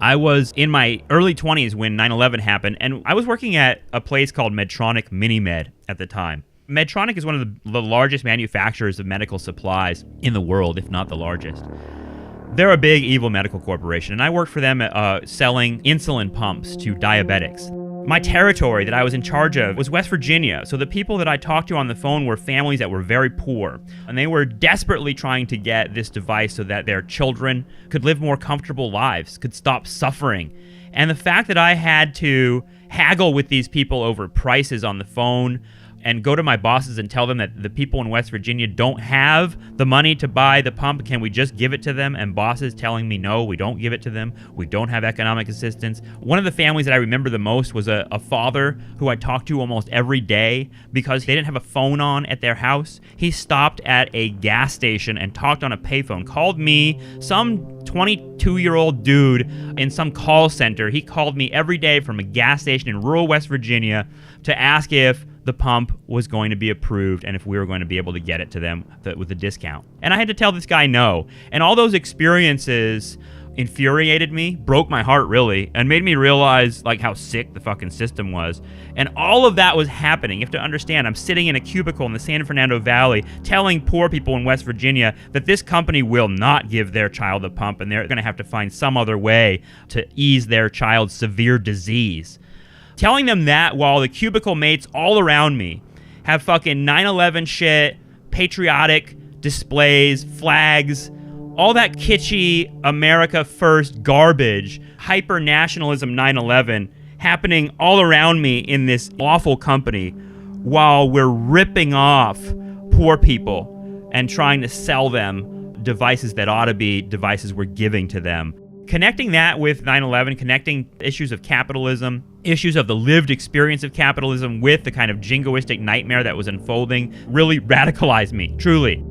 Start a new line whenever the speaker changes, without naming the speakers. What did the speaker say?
I was in my early 20s when 9/11 happened, and I was working at a place called Medtronic MiniMed at the time. Medtronic is one of the largest manufacturers of medical supplies in the world, if not the largest. They're a big, evil medical corporation, and I worked for them selling insulin pumps to diabetics. My territory that I was in charge of was West Virginia, so the people that I talked to on the phone were families that were very poor, and they were desperately trying to get this device so that their children could live more comfortable lives, could stop suffering. And the fact that I had to haggle with these people over prices on the phone and go to my bosses and tell them that the people in West Virginia don't have the money to buy the pump, can we just give it to them? And bosses telling me, no, we don't give it to them. We don't have economic assistance. One of the families that I remember the most was a father who I talked to almost every day because they didn't have a phone on at their house. He stopped at a gas station and talked on a payphone, called me, some 22-year-old dude in some call center. He called me every day from a gas station in rural West Virginia to ask if the pump was going to be approved and if we were going to be able to get it to them with a discount. And I had to tell this guy no. And all those experiences infuriated me, broke my heart really, and made me realize like how sick the fucking system was. And all of that was happening. You have to understand, I'm sitting in a cubicle in the San Fernando Valley telling poor people in West Virginia that this company will not give their child a pump and they're going to have to find some other way to ease their child's severe disease. Telling them that while the cubicle mates all around me have fucking 9/11 shit, patriotic displays, flags, all that kitschy America first garbage, hyper-nationalism 9/11 happening all around me in this awful company while we're ripping off poor people and trying to sell them devices that ought to be devices we're giving to them. Connecting that with 9/11, connecting issues of capitalism, issues of the lived experience of capitalism with the kind of jingoistic nightmare that was unfolding really radicalized me, truly.